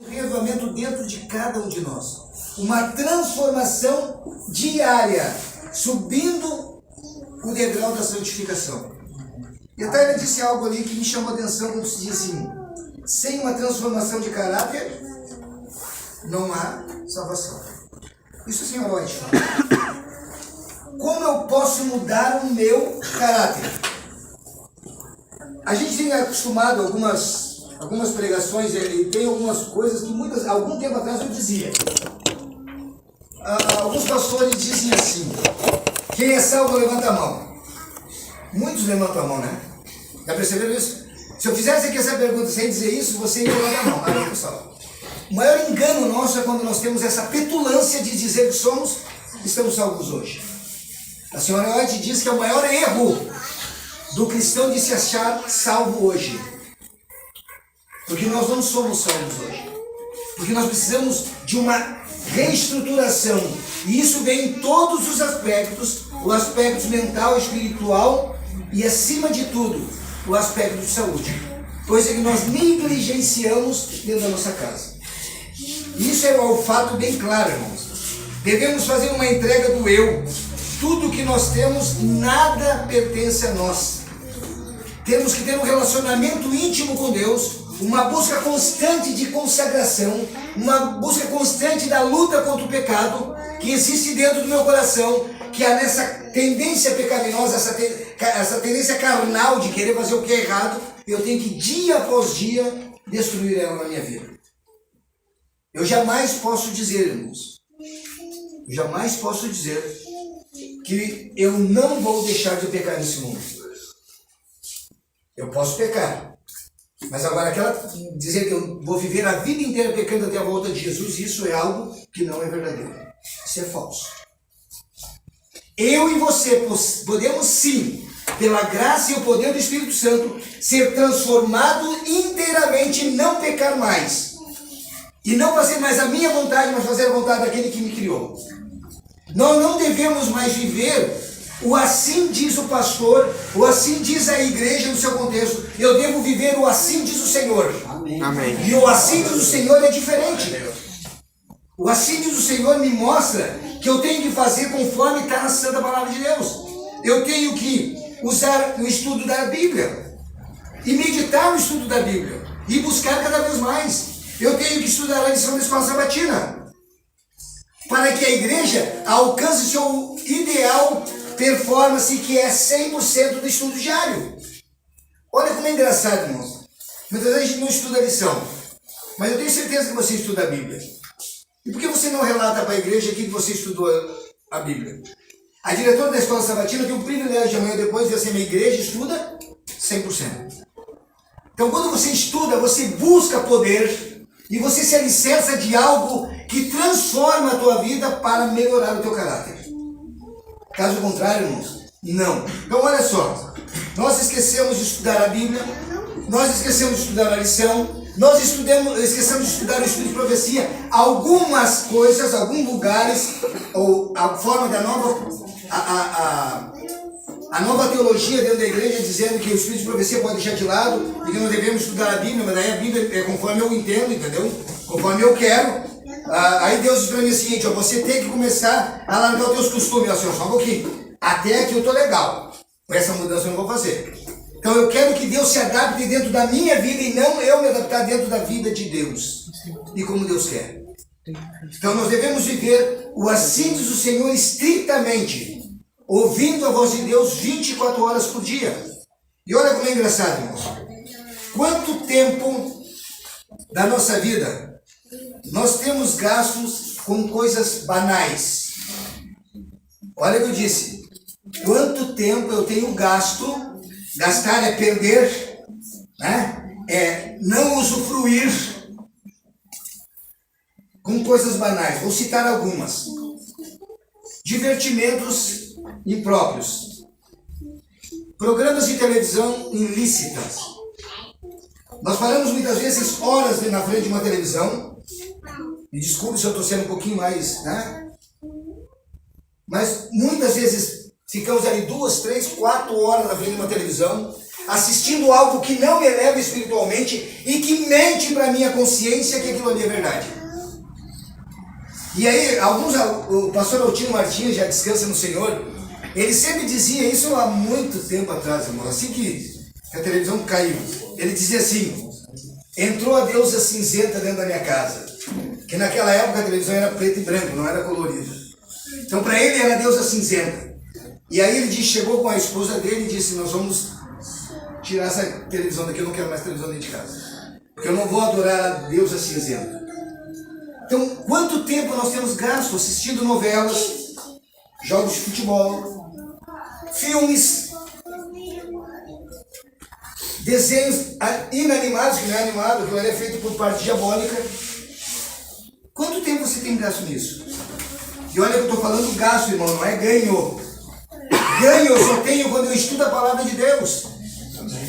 reavivamento dentro de cada um de nós. Uma transformação diária, subindo o degrau da santificação. E a Taylor disse algo ali que me chamou a atenção quando se diz assim: sem uma transformação de caráter, não há salvação. Isso a senhora White fala. Como eu posso mudar o meu caráter? A gente tem acostumado algumas pregações e tem algumas coisas que algum tempo atrás eu dizia. Alguns pastores dizem assim: quem é salvo levanta a mão. Muitos levantam a mão, né? Já perceberam isso? Se eu fizesse aqui essa pergunta sem dizer isso, você ia levantar a mão. Aí eu salvo. O maior engano nosso é quando nós temos essa petulância de dizer que estamos salvos hoje. A senhora White diz que é o maior erro do cristão de se achar salvo hoje. Porque nós não somos salvos hoje. Porque nós precisamos de uma reestruturação. E isso vem em todos os aspectos: o aspecto mental, espiritual e, acima de tudo, o aspecto de saúde. Coisa que nós negligenciamos dentro da nossa casa. Isso é um fato bem claro, irmãos. Devemos fazer uma entrega do eu. Tudo que nós temos, nada pertence a nós. Temos que ter um relacionamento íntimo com Deus, uma busca constante de consagração, uma busca constante da luta contra o pecado que existe dentro do meu coração, que há nessa tendência pecaminosa, essa tendência carnal de querer fazer o que é errado. Eu tenho que, dia após dia, destruir ela na minha vida. Eu jamais posso dizer, irmãos, que eu não vou deixar de pecar nesse mundo. Eu posso pecar, mas agora dizer que eu vou viver a vida inteira pecando até a volta de Jesus, isso é algo que não é verdadeiro. Isso é falso. Eu e você podemos sim, pela graça e o poder do Espírito Santo, ser transformado inteiramente e não pecar mais. E não fazer mais a minha vontade, mas fazer a vontade daquele que me criou. Nós não devemos mais viver o assim diz o pastor, o assim diz a igreja no seu contexto. Eu devo viver o assim diz o Senhor. Amém. E o assim diz o Senhor é diferente. O assim diz o Senhor me mostra que eu tenho que fazer conforme está na Santa Palavra de Deus. Eu tenho que usar o estudo da Bíblia e meditar no estudo da Bíblia e buscar cada vez mais. Eu tenho que estudar a lição da escola sabatina para que a igreja alcance seu ideal performance, que é 100% do estudo diário. Olha como é engraçado, irmãos. Muitas vezes a gente não estuda a lição, mas eu tenho certeza que você estuda a Bíblia. E por que você não relata para a igreja aqui que você estudou a Bíblia? A diretora da escola sabatina tem o privilégio de amanhã depois de ser minha igreja estuda 100%. Então quando você estuda, você busca poder e você se alicerça de algo que transforma a tua vida para melhorar o teu caráter. Caso contrário, irmãos, não. Então olha só, nós esquecemos de estudar a Bíblia, nós esquecemos de estudar a lição, nós esquecemos de estudar o estudo de profecia. Algumas coisas, alguns lugares, ou a forma da nova, a nova teologia dentro da igreja dizendo que o estudo de profecia pode deixar de lado e que não devemos estudar a Bíblia, mas daí a Bíblia é conforme eu entendo, entendeu? Conforme eu quero. Aí Deus diz para mim o seguinte: ó, você tem que começar a largar os teus costumes. Assim, só um pouquinho. Até aqui eu tô legal. Com essa mudança eu não vou fazer. Então eu quero que Deus se adapte dentro da minha vida e não eu me adaptar dentro da vida de Deus. E como Deus quer. Então nós devemos viver o assim diz o Senhor estritamente, ouvindo a voz de Deus 24 horas por dia. E olha como é engraçado, irmãos. Quanto tempo da nossa vida nós temos gastos com coisas banais? Olha o que eu disse. Quanto tempo eu tenho gasto? Gastar é perder, né? É não usufruir com coisas banais. Vou citar algumas. Divertimentos impróprios. Programas de televisão ilícitas. Nós paramos muitas vezes horas na frente de uma televisão. E desculpe se eu estou sendo um pouquinho mais, né? Mas muitas vezes ficamos ali 2, 3, 4 horas na frente de uma televisão assistindo algo que não me eleva espiritualmente e que mente para a minha consciência que aquilo ali é verdade. E aí, o pastor Altino Martins, já descansa no Senhor, ele sempre dizia isso há muito tempo atrás, irmão, assim que a televisão caiu. Ele dizia assim: entrou a deusa cinzenta dentro da minha casa. Que naquela época a televisão era preto e branco, não era colorida. Então para ele era a deusa cinzenta. E aí ele chegou com a esposa dele e disse: nós vamos tirar essa televisão daqui, eu não quero mais televisão dentro de casa. Porque eu não vou adorar a deusa cinzenta. Então, quanto tempo nós temos gasto assistindo novelas, jogos de futebol, filmes, desenhos inanimados, que não é animado, que é feito por parte diabólica. Quanto tempo você tem gasto nisso? E olha que eu estou falando gasto, irmão, não é ganho. Ganho eu só tenho quando eu estudo a palavra de Deus.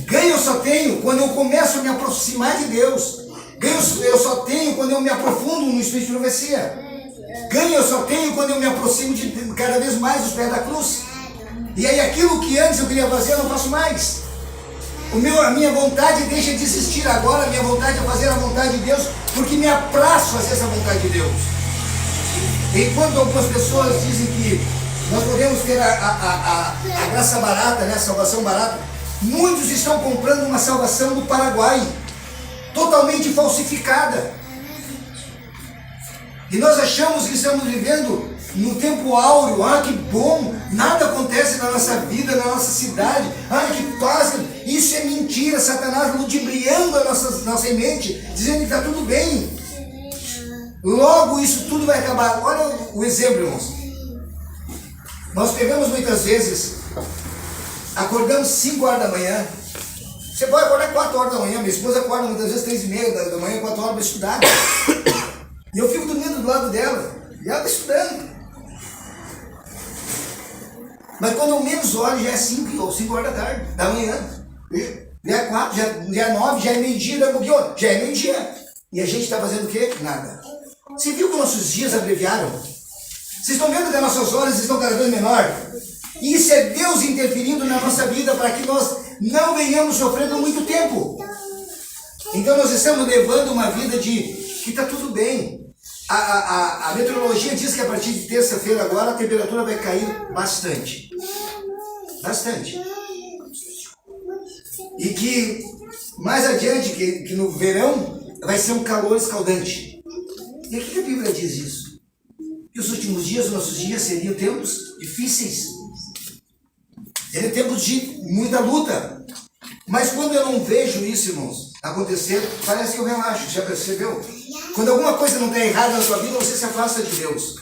Ganho eu só tenho quando eu começo a me aproximar de Deus. Ganho eu só tenho quando eu me aprofundo no Espírito de profecia. Ganho eu só tenho quando eu me aproximo de cada vez mais dos pés da cruz. E aí aquilo que antes eu queria fazer, eu não faço mais. A minha vontade deixa de existir agora, a minha vontade é fazer a vontade de Deus, porque me apraz fazer essa vontade de Deus. Enquanto algumas pessoas dizem que nós podemos ter a graça barata, né, a salvação barata, muitos estão comprando uma salvação do Paraguai, totalmente falsificada. E nós achamos que estamos vivendo no tempo áureo. Ah, que bom, nada acontece na nossa vida, na nossa cidade. Ah, que paz. Isso é mentira, Satanás ludibriando a nossa mente, dizendo que está tudo bem. Logo isso tudo vai acabar. Olha o exemplo, irmãos. Nós pegamos muitas vezes, acordamos 5 horas da manhã. Você pode acordar 4 horas da manhã, minha esposa acorda muitas vezes 3h30 da manhã, 4 horas para estudar. E eu fico dormindo do lado dela, e ela está estudando. Mas quando eu menos olho, já é 5 ou 5 horas da manhã. Já é 4, já é 9, já é meio-dia, já é meio-dia. E a gente está fazendo o quê? Nada. Você viu que nossos dias abreviaram? Vocês estão vendo que as nossas horas estão cada vez menor? Isso é Deus interferindo na nossa vida para que nós não venhamos sofrer por muito tempo. Então nós estamos levando uma vida que está tudo bem. A meteorologia diz que a partir de terça-feira agora a temperatura vai cair bastante. Bastante. E que mais adiante, que no verão vai ser um calor escaldante. E aqui a Bíblia diz isso. Que os últimos dias, os nossos dias, seriam tempos difíceis. Seriam tempos de muita luta. Mas quando eu não vejo isso, irmãos, acontecer, parece que eu relaxo. Já percebeu? Quando alguma coisa não está errada na sua vida, você se afasta de Deus.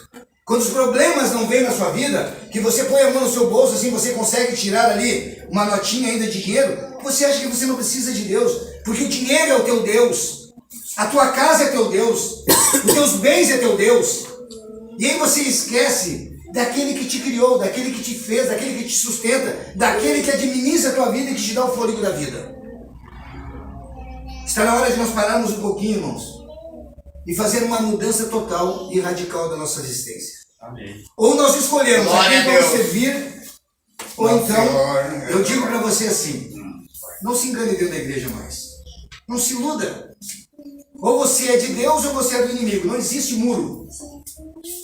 Quando os problemas não vêm na sua vida, que você põe a mão no seu bolso, assim você consegue tirar ali uma notinha ainda de dinheiro, você acha que você não precisa de Deus, porque o dinheiro é o teu Deus, a tua casa é teu Deus, os teus bens é teu Deus. E aí você esquece daquele que te criou, daquele que te fez, daquele que te sustenta, daquele que administra a tua vida e que te dá o fôlego da vida. Está na hora de nós pararmos um pouquinho, irmãos, e fazer uma mudança total e radical da nossa existência. Amém. Ou nós escolhemos a quem vamos servir, ou então, eu digo para você assim, não se engane dentro da igreja mais. Não se iluda. Ou você é de Deus ou você é do inimigo. Não existe muro.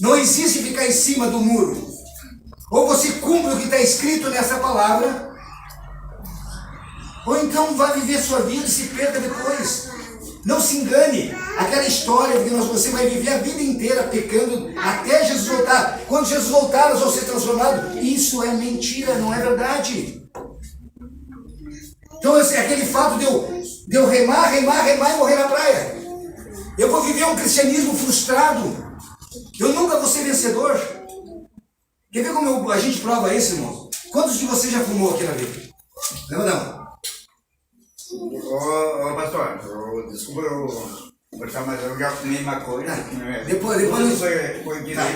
Não existe ficar em cima do muro. Ou você cumpre o que está escrito nessa palavra, ou então vai viver sua vida e se perca depois. Não se engane. Aquela história de que você vai viver a vida inteira pecando até Jesus voltar. Quando Jesus voltar, nós vamos ser transformados. Isso é mentira, não é verdade. Então, aquele fato de eu remar e morrer na praia. Eu vou viver um cristianismo frustrado. Eu nunca vou ser vencedor. Quer ver como a gente prova isso, irmão? Quantos de vocês já fumou aqui na vida? Não, não. Ô pastor, desculpa eu conversar, mas eu já fumei maconha. Depois não foi direito, tá.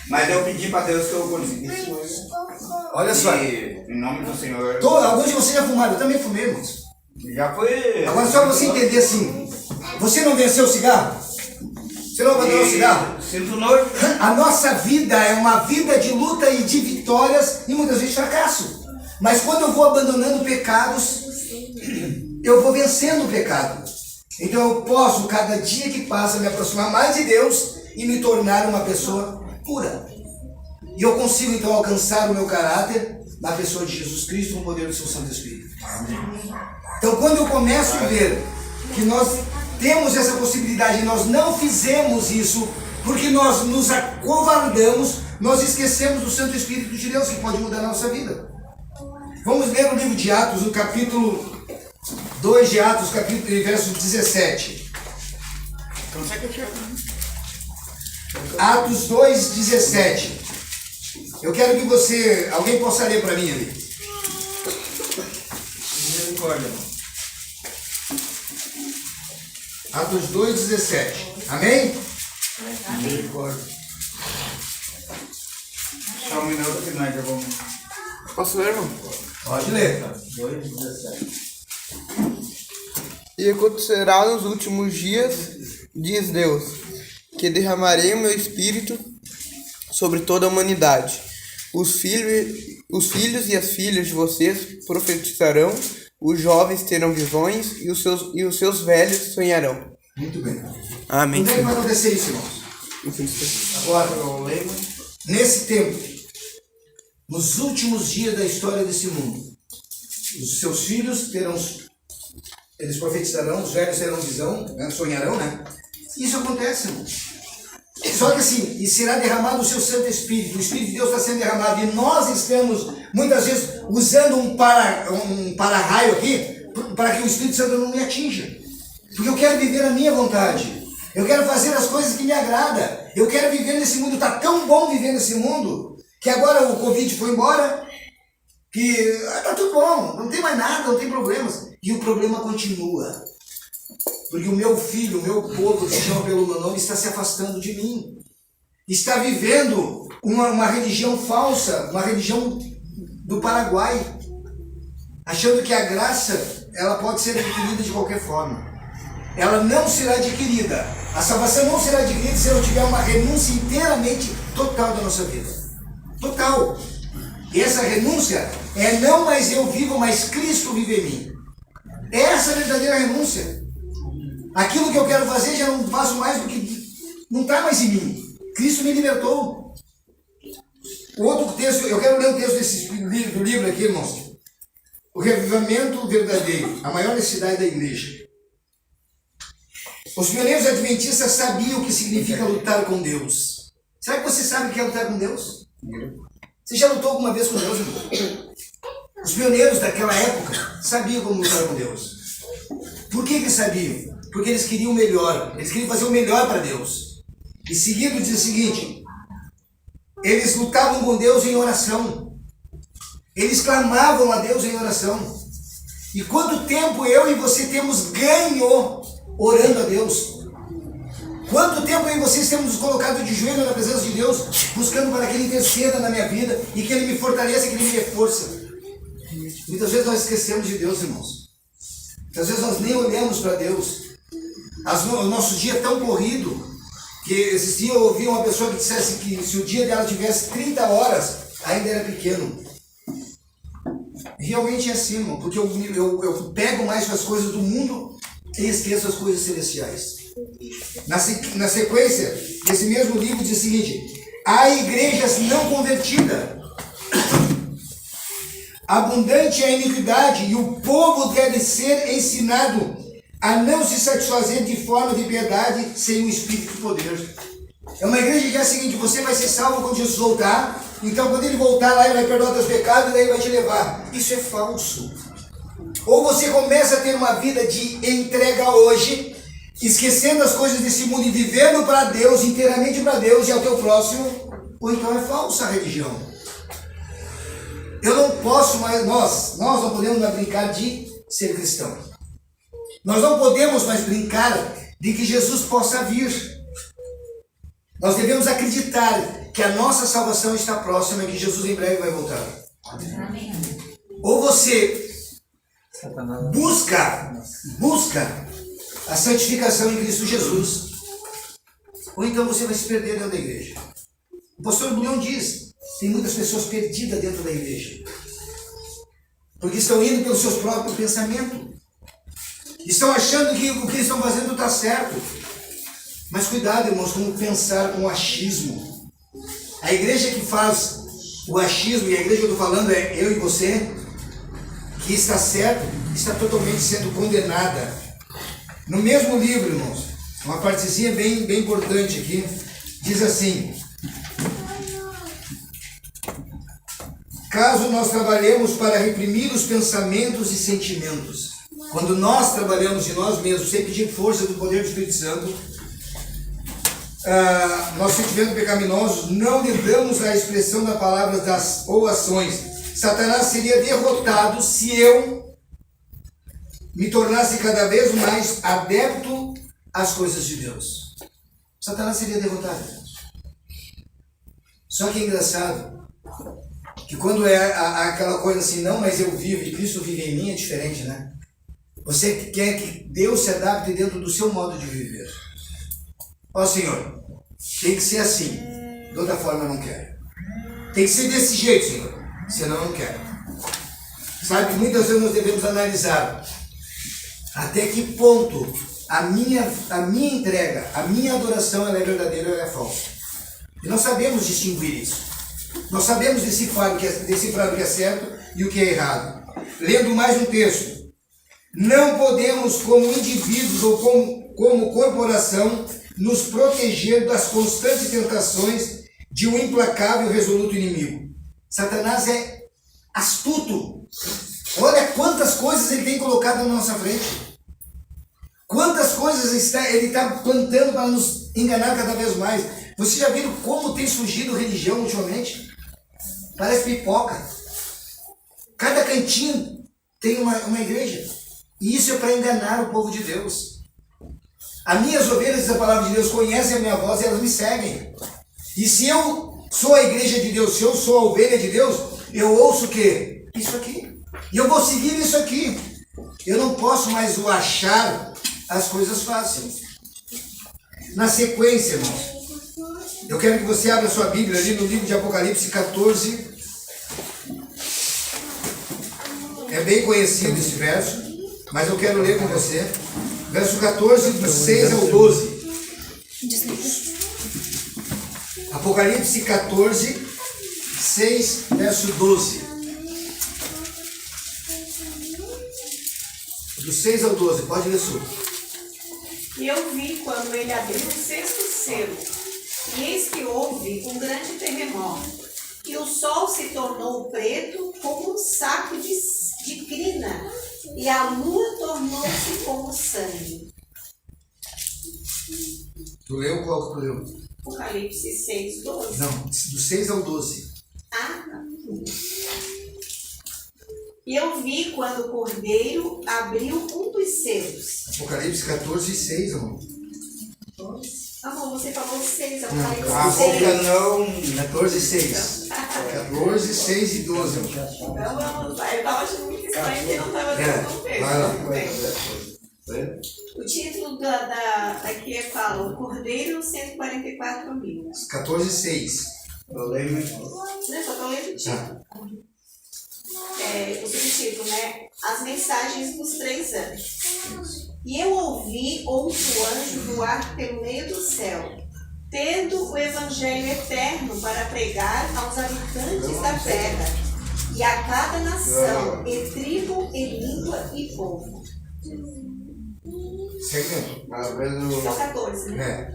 Mas eu pedi para Deus que eu conseguisse. Olha só. Em nome do Senhor. Alguns de vocês já fumaram, eu também fumei, irmãos. Já foi. Agora só você entender assim, você não venceu o cigarro? Você não abandonou o cigarro? Sinto nojo. A nossa vida é uma vida de luta e de vitórias e muitas vezes fracasso. Mas quando eu vou abandonando pecados, eu vou vencendo o pecado. Então eu posso, cada dia que passa, me aproximar mais de Deus e me tornar uma pessoa pura. E eu consigo então alcançar o meu caráter na pessoa de Jesus Cristo com o poder do seu Santo Espírito. Então quando eu começo a ver que nós temos essa possibilidade e nós não fizemos isso porque nós nos acovardamos, nós esquecemos do Santo Espírito de Deus que pode mudar a nossa vida. Vamos ler o livro de Atos, o capítulo 2 de Atos, capítulo, verso 17. Atos 2, 17. Eu quero que você, alguém possa ler para mim ali. Misericórdia. Atos 2, 17. Amém? Misericórdia. Só um minuto que nós já vamos. Posso ler, irmão? Pode ler. 2:17. E acontecerá nos últimos dias, diz Deus, que derramarei o meu espírito sobre toda a humanidade. Os filhos e as filhas de vocês profetizarão, os jovens terão visões e os seus velhos sonharão. Muito bem. Amém. Como é que vai acontecer isso, irmãos? Agora, nesse tempo, nos últimos dias da história desse mundo, os seus filhos terão, eles profetizarão, os velhos terão visão, né? Sonharão, né? Isso acontece, irmãos. Só que assim, e será derramado o seu Santo Espírito, o Espírito de Deus está sendo derramado, e nós estamos, muitas vezes, usando um para-raio aqui, para que o Espírito Santo não me atinja. Porque eu quero viver a minha vontade, eu quero fazer as coisas que me agradam, eu quero viver nesse mundo, está tão bom viver nesse mundo, que agora o Covid foi embora, que está tudo bom, não tem mais nada, não tem problemas, e o problema continua. Porque o meu filho, o meu povo que se chama pelo meu nome está se afastando de mim. Está vivendo uma religião falsa, uma religião do Paraguai. Achando que a graça, ela pode ser adquirida de qualquer forma. Ela não será adquirida. A salvação não será adquirida se eu tiver uma renúncia inteiramente total da nossa vida. Total. E essa renúncia é não mais eu vivo, mas Cristo vive em mim. Essa é a verdadeira renúncia. Aquilo que eu quero fazer já não faço mais porque não está mais em mim. Cristo me libertou. O outro texto, eu quero ler o texto do livro aqui, irmãos. O revivamento verdadeiro, a maior necessidade da igreja. Os pioneiros adventistas sabiam o que significa lutar com Deus. Será que você sabe o que é lutar com Deus? Você já lutou alguma vez com Deus, irmão? Os pioneiros daquela época sabiam como lutar com Deus. Por que eles sabiam? Porque eles queriam o melhor, eles queriam fazer o melhor para Deus. E seguindo diz o seguinte, eles lutavam com Deus em oração, eles clamavam a Deus em oração. E quanto tempo eu e você temos ganho orando a Deus? Quanto tempo eu e vocês temos nos colocado de joelho na presença de Deus, buscando para que Ele interceda na minha vida e que Ele me fortaleça, que Ele me dê força? Muitas vezes nós esquecemos de Deus, irmãos. Muitas vezes nós nem olhamos para Deus. O nosso dia é tão corrido que esses dias eu ouvi uma pessoa que dissesse que se o dia dela tivesse 30 horas, ainda era pequeno. Realmente é assim, irmão, porque eu pego mais as coisas do mundo e esqueço as coisas celestiais. Na sequência, esse mesmo livro diz o seguinte: há igrejas não convertidas, abundante é a iniquidade, e o povo deve ser ensinado a não se satisfazer de forma de piedade sem o Espírito de poder. É uma igreja que é a seguinte: você vai ser salvo quando Jesus voltar, então quando Ele voltar lá, Ele vai perdoar teus pecados e daí Ele vai te levar. Isso é falso. Ou você começa a ter uma vida de entrega hoje, esquecendo as coisas desse mundo e vivendo para Deus, inteiramente para Deus e ao teu próximo, ou então é falsa a religião. Eu não posso mais, nós não podemos mais brincar de ser cristão. Nós não podemos mais brincar de que Jesus possa vir. Nós devemos acreditar que a nossa salvação está próxima e que Jesus em breve vai voltar. Amém. Ou você busca a santificação em Cristo Jesus, ou então você vai se perder dentro da igreja. O pastor Bulhão diz, tem muitas pessoas perdidas dentro da igreja, porque estão indo pelos seus próprios pensamentos. Estão achando que o que estão fazendo está certo. Mas cuidado, irmãos, como pensar com o achismo. A igreja que faz o achismo, e a igreja que eu estou falando é eu e você, que está certo, está totalmente sendo condenada. No mesmo livro, irmãos, uma partezinha bem importante aqui, diz assim: caso nós trabalhemos para reprimir os pensamentos e sentimentos, quando nós trabalhamos de nós mesmos, sem pedir força do poder do Espírito Santo, nós sentimento pecaminosos, não lhe damos a expressão da palavra ou ações. Satanás seria derrotado se eu me tornasse cada vez mais adepto às coisas de Deus. Satanás seria derrotado. Só que é engraçado que quando é aquela coisa assim, não, mas eu vivo e Cristo vive em mim, é diferente, né? Você quer que Deus se adapte dentro do seu modo de viver. Ó Senhor, tem que ser assim, de outra forma eu não quero. Tem que ser desse jeito, Senhor, senão eu não quero. Sabe, muitas vezes nós devemos analisar até que ponto a minha entrega, a minha adoração ela é verdadeira ou ela é falsa. E nós sabemos distinguir isso. Nós sabemos decifrar o que é certo e o que é errado. Lendo mais um texto. Não podemos, como indivíduos ou como corporação, nos proteger das constantes tentações de um implacável e resoluto inimigo. Satanás é astuto. Olha quantas coisas ele tem colocado na nossa frente. Quantas coisas ele está plantando para nos enganar cada vez mais. Vocês já viram como tem surgido religião ultimamente? Parece pipoca. Cada cantinho tem uma igreja. E isso é para enganar o povo de Deus. As minhas ovelhas, diz a palavra de Deus, conhecem a minha voz e elas me seguem. E se eu sou a igreja de Deus, se eu sou a ovelha de Deus, eu ouço o quê? Isso aqui. E eu vou seguir isso aqui. Eu não posso mais achar as coisas fáceis. Na sequência, irmãos, eu quero que você abra sua Bíblia ali no livro de Apocalipse 14. É bem conhecido esse verso, mas eu quero ler com você. Verso 14, do 6 ao 12. Apocalipse 14, 6, verso 12. Do 6 ao 12, pode ler sua. E eu vi quando ele abriu o sexto selo, e eis que houve um grande terremoto, e o sol se tornou preto como um saco de crina, e a lua tornou-se como sangue. Tu leu qual que tu leu? Apocalipse 6, 12. Não, do 6 ao 12. Ah, não. E eu vi quando o cordeiro abriu um dos selos. Apocalipse 14, 6, amor. Amor, você falou 6, A Apocalipse boca 6. não. 14, 6. 14, 6 e 12, amor. Então vamos lá. Eu estava achando muito estranho porque não estava dando Vai lá. O título daqui fala: O Cordeiro 144 mil. 14, 6. Eu lembro. Não, só estou lendo o título. O subtítulo, né? As mensagens dos 3 anos. E eu ouvi outro anjo voar pelo meio do céu, tendo o evangelho eterno para pregar aos habitantes da terra, e a cada nação, e tribo, e língua, e povo. Segue. Então 14, né?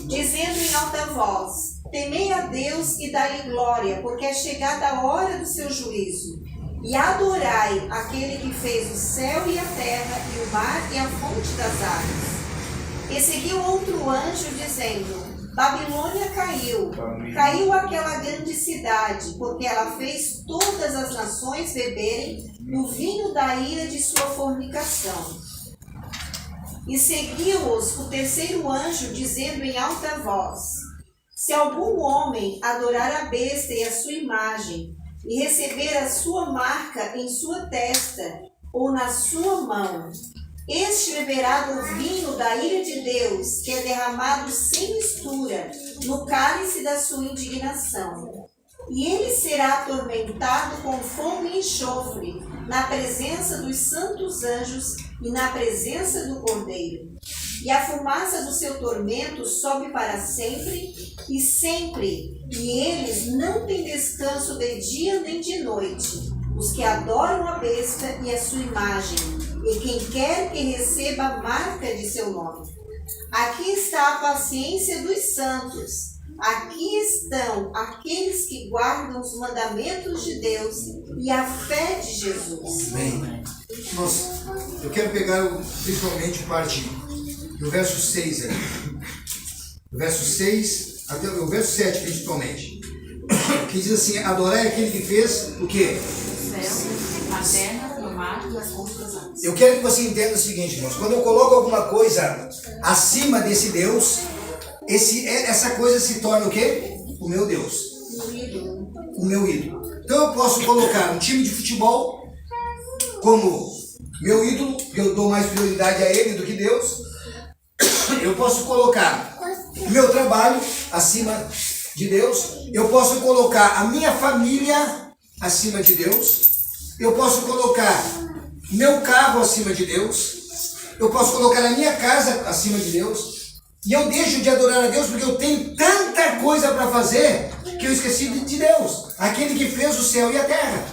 Dizendo em alta voz: Temei a Deus e dai-lhe glória, porque é chegada a hora do seu juízo. E adorai aquele que fez o céu e a terra, e o mar e a fonte das águas. E seguiu outro anjo, dizendo: Babilônia caiu aquela grande cidade, porque ela fez todas as nações beberem do vinho da ira de sua fornicação. E seguiu-os o terceiro anjo, dizendo em alta voz: Se algum homem adorar a besta e a sua imagem, e receber a sua marca em sua testa ou na sua mão, este beberá do vinho da ira de Deus, que é derramado sem mistura no cálice da sua indignação. E ele será atormentado com fogo e enxofre, na presença dos santos anjos e na presença do Cordeiro. E a fumaça do seu tormento sobe para sempre e sempre, e eles não têm descanso de dia nem de noite, os que adoram a besta e a sua imagem, e quem quer que receba a marca de seu nome. Aqui está a paciência dos santos. Aqui estão aqueles que guardam os mandamentos de Deus e a fé de Jesus. Bem, irmãos, eu quero pegar principalmente parte do verso 6 ali. O verso 6 até o verso 7 principalmente. Que diz assim: adorar é aquele que fez o quê? O céu, a terra, o mar e as fontes das águas. Eu quero que você entenda o seguinte, irmãos. Quando eu coloco alguma coisa acima desse Deus, essa coisa se torna o quê? O meu Deus. O meu ídolo. Então eu posso colocar um time de futebol como meu ídolo, que eu dou mais prioridade a ele do que Deus. Eu posso colocar o meu trabalho acima de Deus. Eu posso colocar a minha família acima de Deus. Eu posso colocar meu carro acima de Deus. Eu posso colocar a minha casa acima de Deus. E eu deixo de adorar a Deus porque eu tenho tanta coisa para fazer que eu esqueci de Deus, aquele que fez o céu e a terra.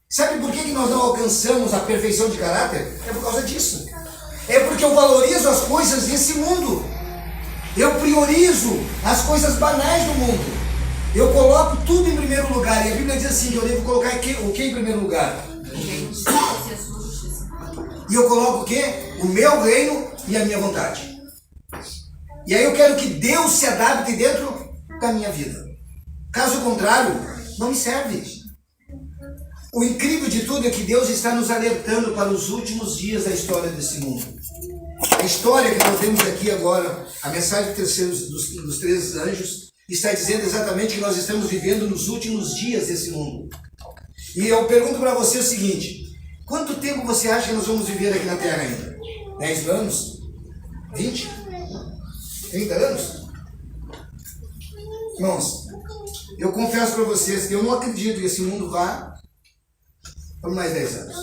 Sabe por que nós não alcançamos a perfeição de caráter? É por causa disso. É porque eu valorizo as coisas desse mundo. Eu priorizo as coisas banais do mundo. Eu coloco tudo em primeiro lugar. E a Bíblia diz assim, que eu devo colocar o que em primeiro lugar? E eu coloco o quê? O meu reino e a minha vontade. E aí eu quero que Deus se adapte dentro da minha vida. Caso contrário, não me serve. O incrível de tudo é que Deus está nos alertando para os últimos dias da história desse mundo. A história que nós vemos aqui agora, a mensagem dos três anjos, está dizendo exatamente que nós estamos vivendo nos últimos dias desse mundo. E eu pergunto para você o seguinte: quanto tempo você acha que nós vamos viver aqui na Terra ainda? 10 anos? 20? 30 anos? Irmãos, eu confesso para vocês que eu não acredito que esse mundo vá por mais 10 anos.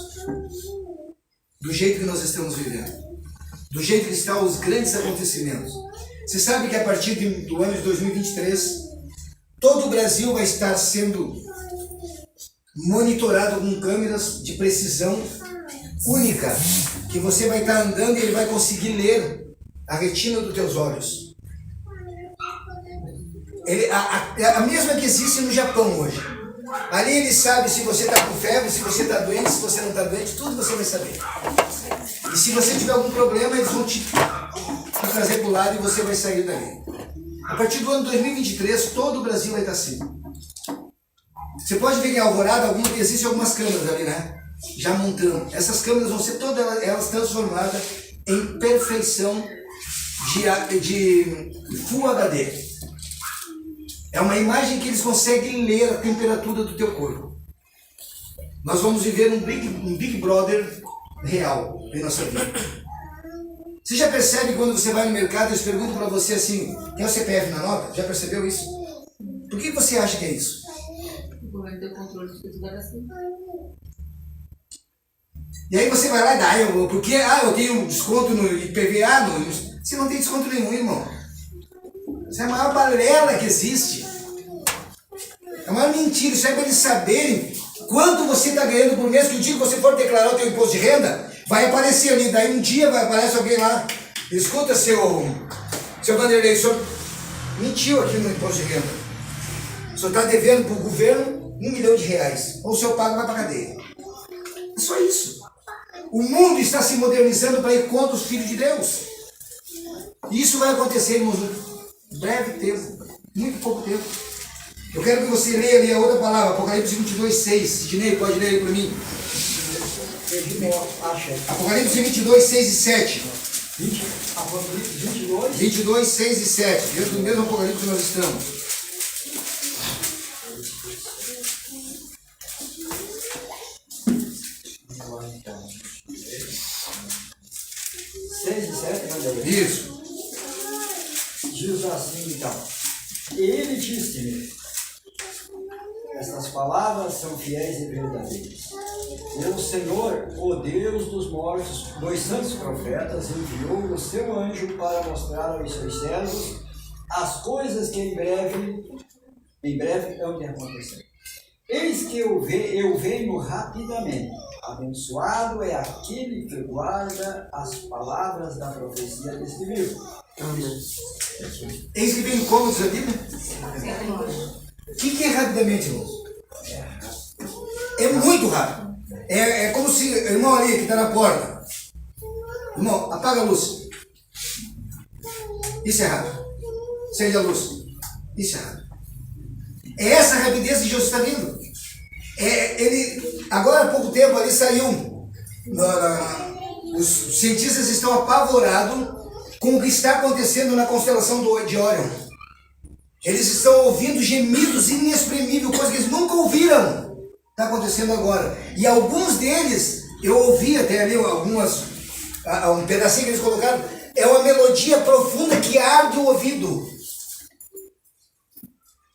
Do jeito que nós estamos vivendo. Do jeito que estão os grandes acontecimentos. Você sabe que a partir do ano de 2023, todo o Brasil vai estar sendo monitorado com câmeras de precisão única. Que você vai estar andando e ele vai conseguir ler a retina dos teus olhos. A mesma que existe no Japão hoje. Ali ele sabe se você está com febre, se você está doente, se você não está doente, tudo você vai saber. E se você tiver algum problema, eles vão te trazer para o lado e você vai sair dali. A partir do ano 2023, todo o Brasil vai estar assim. Você pode ver que em Alvorada existem algumas câmeras ali, né? Já montando. Essas câmeras vão ser todas elas transformadas em perfeição de Full HD. É uma imagem que eles conseguem ler a temperatura do teu corpo. Nós vamos viver um Big Brother real em nossa vida. Você já percebe quando você vai no mercado e eles perguntam para você assim: tem o CPF na nota? Já percebeu isso? Por que você acha que é isso? O governo tem controle de tudo assim. E aí você vai lá e dá, porque eu tenho desconto no IPVA, você não tem desconto nenhum, irmão. Isso é a maior balela que existe. É uma mentira. Isso é para eles saberem quanto você está ganhando por mês, que o dia que você for declarar o teu imposto de renda, vai aparecer ali. Daí um dia aparece alguém lá: escuta, seu Vanderlei, o senhor mentiu aqui no imposto de renda. O senhor está devendo para o governo R$1 milhão. Ou o senhor paga e vai para a cadeia. É só isso. O mundo está se modernizando para ir contra os filhos de Deus. E isso vai acontecer, irmãos, em breve tempo, muito pouco tempo. Eu quero que você leia ali a outra palavra, Apocalipse 22:6. Sidney, pode ler aí para mim. Apocalipse 22:6 e 7. Apocalipse 22:6 e 7. Dentro do mesmo Apocalipse que nós estamos. Então. 6 e 7, né? Isso. Diz assim, então: ele disse-me: Estas palavras são fiéis e verdadeiras. O Senhor, o Deus dos mortos, dos santos profetas, enviou o seu anjo para mostrar aos seus servos as coisas que em breve hão de acontecer. Eis que eu venho rapidamente. Abençoado é aquele que guarda as palavras da profecia deste livro. Amém. Eis que vem como diz a Bíblia? O que é rapidamente, irmãos? É muito rápido. É como se, irmão ali que está na porta. Irmão, apaga a luz. Isso é rápido. Acende a luz. Isso é rápido. É essa rapidez que Jesus está vindo. Agora há pouco tempo ali saiu. Os cientistas estão apavorados com o que está acontecendo na constelação de Órion. Eles estão ouvindo gemidos inexprimíveis, coisas que eles nunca ouviram. Está acontecendo agora. E alguns deles, eu ouvi até ali um pedacinho que eles colocaram, é uma melodia profunda que arde o ouvido.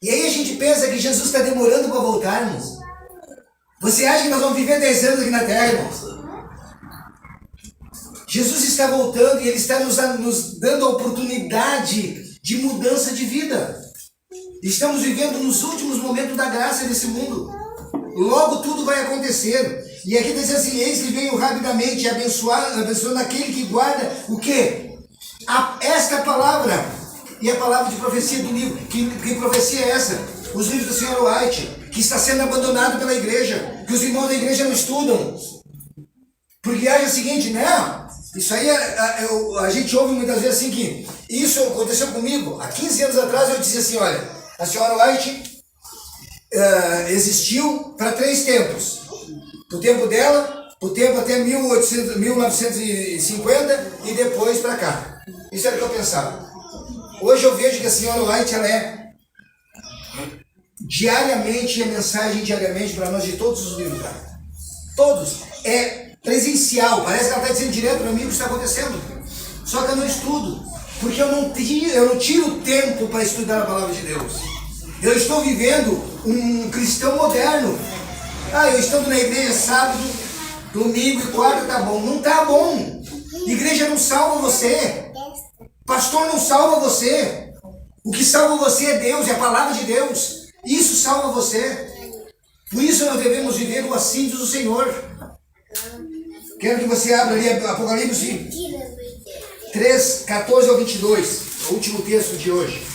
E aí a gente pensa que Jesus está demorando para voltarmos. Você acha que nós vamos viver 10 anos aqui na Terra, irmãos? Jesus está voltando e Ele está nos dando a oportunidade de mudança de vida. Estamos vivendo nos últimos momentos da graça desse mundo. Logo tudo vai acontecer. E aqui diz assim, eis que veio rapidamente abençoando aquele que guarda o quê? Esta palavra. E a palavra de profecia do livro. Que profecia é essa? Os livros do Sr. White, que está sendo abandonado pela igreja. Que os irmãos da igreja não estudam. Porque acha o seguinte, né? Isso aí a gente ouve muitas vezes assim que isso aconteceu comigo. Há 15 anos atrás eu dizia assim, olha, a senhora White existiu para 3 tempos. O tempo dela, o tempo até 1950 e depois para cá. Isso era o que eu pensava. Hoje eu vejo que a senhora White, ela é diariamente, a mensagem diariamente para nós de todos os livros dela. Todos. É presencial. Parece que ela está dizendo direto para mim o que está acontecendo. Só que eu não estudo. Porque eu não tiro tempo para estudar a palavra de Deus. Eu estou vivendo um cristão moderno. Eu estudo na igreja sábado, domingo e quarta, tá bom. Não tá bom. Igreja não salva você. Pastor não salva você. O que salva você é Deus, é a palavra de Deus. Isso salva você. Por isso nós devemos viver o assim diz o Senhor. Quero que você abra ali Apocalipse 3, 14 ao 22. O último texto de hoje.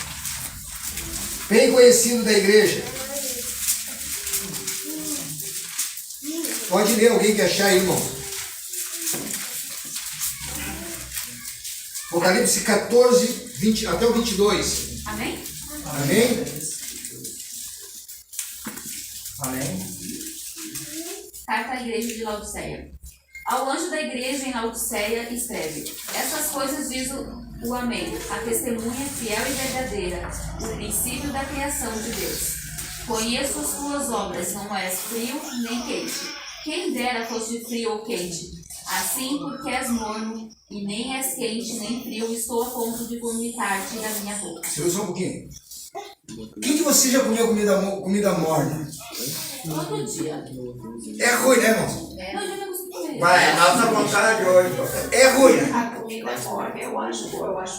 Bem conhecido da igreja. Pode ler alguém que achar aí, irmão. Apocalipse 14, 20, até o 22. Amém? Amém? Amém. Carta à igreja de Laodiceia. Ao anjo da igreja em Laodiceia escreve: Essas coisas diz o Amém, a testemunha fiel e verdadeira, o princípio da criação de Deus. Conheço as tuas obras, não és frio nem quente. Quem dera fosse frio ou quente. Assim, porque és morno, e nem és quente nem frio, estou a ponto de vomitar-te da minha boca. Segura só um pouquinho. Quem de vocês já comeu comida morna? Todo dia. É ruim, né, irmão? Não, eu já não consigo comer. Vai, nossa vontade hoje. É ruim, né? A comida morna eu acho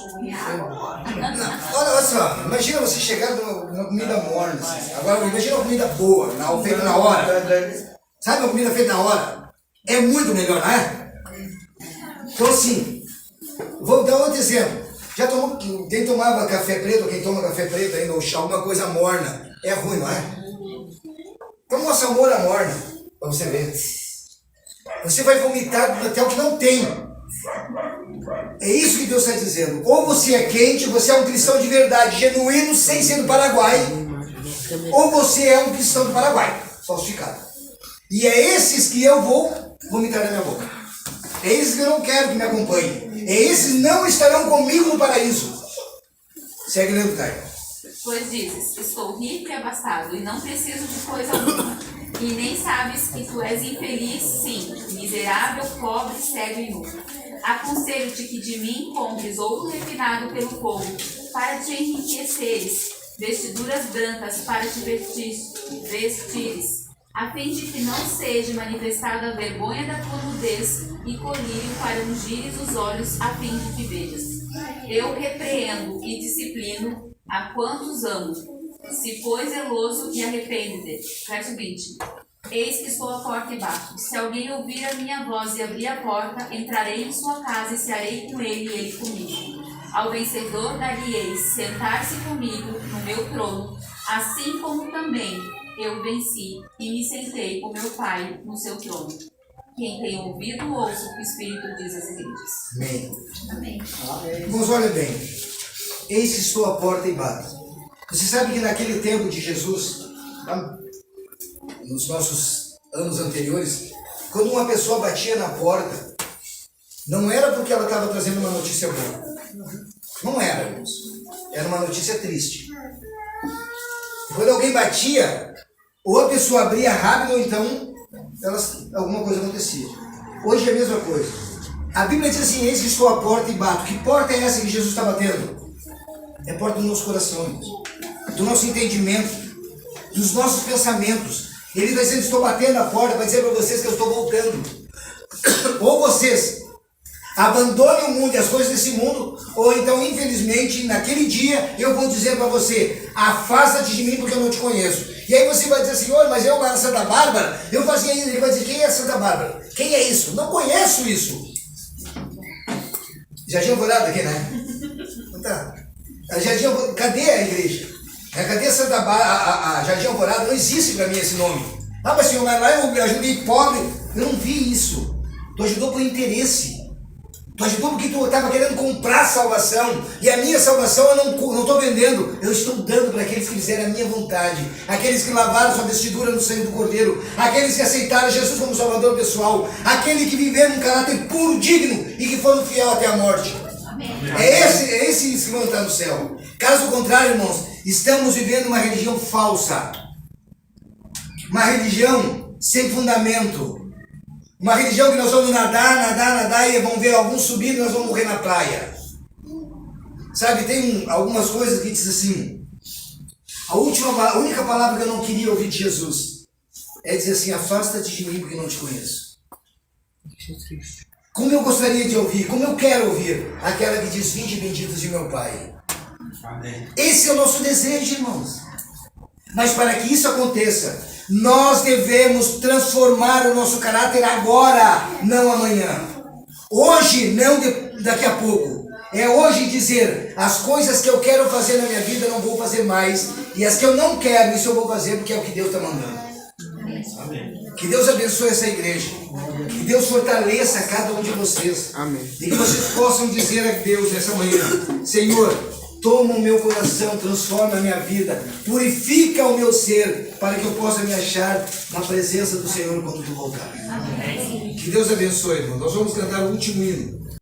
ruim, a água morna. Olha só, imagina você chegar numa comida morna. Assim. Agora, imagina uma comida boa, feita na hora. Sabe uma comida feita na hora? É muito melhor, não é? Então, assim, vou dar outro exemplo. Já tomou, quem tomava café preto, ou quem toma café preto ainda, ou chá, alguma coisa morna, é ruim, não é? Toma uma salmoura morna, pra você ver. Você vai vomitar até o que não tem. É isso que Deus está dizendo. Ou você é quente, você é um cristão de verdade, genuíno, sem ser do Paraguai, ou você é um cristão do Paraguai, falsificado. E é esses que eu vou vomitar na minha boca. É esses que eu não quero que me acompanhem. É esses que não estarão comigo no paraíso. Segue lendo, Caio. Pois dizes: Estou rico e abastado, e não preciso de coisa alguma. E nem sabes que tu és infeliz, sim, miserável, pobre, cego e nu. Aconselho-te que de mim compres ouro refinado pelo fogo, para te enriqueceres, vestiduras brancas para te vestires, a fim de que não seja manifestada a vergonha da tua nudez e colírio para ungires os olhos, a fim de que vejas. Eu repreendo e disciplino a quantos amo. Se pois zeloso e arrepende-te. Verso 20. Eis que estou à porta e bato. Se alguém ouvir a minha voz e abrir a porta, entrarei em sua casa e cearei com ele e ele comigo. Ao vencedor dar-lhe-eis sentar-se comigo no meu trono, assim como também eu venci e me sentei com meu Pai no seu trono. Quem tem ouvido, ouça o que o Espírito diz às igrejas. Amém. Amém. Irmãos, olha bem. Eis que estou à porta e bato. Você sabe que naquele tempo de Jesus, nos nossos anos anteriores, quando uma pessoa batia na porta, não era porque ela estava trazendo uma notícia boa. Não era, irmãos. Era uma notícia triste. Quando alguém batia, ou a pessoa abria rápido, ou então alguma coisa acontecia. Hoje é a mesma coisa. A Bíblia diz assim: eis que estou à porta e bato. Que porta é essa que Jesus está batendo? É a porta do nosso coração, irmãos. Do nosso entendimento, dos nossos pensamentos. Ele está dizendo: estou batendo a porta para dizer para vocês que eu estou voltando. Ou vocês abandonem o mundo e as coisas desse mundo, ou então, infelizmente, naquele dia eu vou dizer para você: afasta-te de mim porque eu não te conheço. E aí você vai dizer: Senhor, mas eu era Santa Bárbara, eu fazia isso. Ele vai dizer: quem é Santa Bárbara? Quem é isso? Não conheço isso. Já tinha olhado aqui, né? Tá. Cadê a igreja? Cadê Santa Bárbara? A Jardim Alvorada não existe para mim esse nome. Ah, mas senhor, mas lá eu ajudei pobre. Eu não vi isso. Tu ajudou por interesse. Tu ajudou porque tu estava querendo comprar salvação. E a minha salvação eu não estou vendendo. Eu estou dando para aqueles que fizeram a minha vontade. Aqueles que lavaram sua vestidura no sangue do Cordeiro. Aqueles que aceitaram Jesus como Salvador pessoal. Aqueles que viveram um caráter puro, digno e que foram fiel até a morte. É esse que vão estar no céu. Caso contrário, irmãos, estamos vivendo uma religião falsa. Uma religião sem fundamento. Uma religião que nós vamos nadar e vamos ver alguns subindo e nós vamos morrer na praia. Sabe, tem algumas coisas que diz assim: a única palavra que eu não queria ouvir de Jesus é dizer assim: afasta-te de mim porque eu não te conheço. Como eu gostaria de ouvir, como eu quero ouvir aquela que diz: vinde benditos de meu Pai. Amém. Esse é o nosso desejo, irmãos. Mas para que isso aconteça, nós devemos transformar o nosso caráter agora, não amanhã. Hoje, não daqui a pouco. É hoje dizer: as coisas que eu quero fazer na minha vida eu não vou fazer mais. E as que eu não quero, isso eu vou fazer porque é o que Deus está mandando. Amém. Que Deus abençoe essa igreja. Que Deus fortaleça cada um de vocês. Amém. E que vocês possam dizer a Deus nessa manhã: Senhor, toma o meu coração, transforma a minha vida, purifica o meu ser, para que eu possa me achar na presença do Senhor quando tu voltar. Amém. Que Deus abençoe, irmão. Nós vamos cantar o último hino.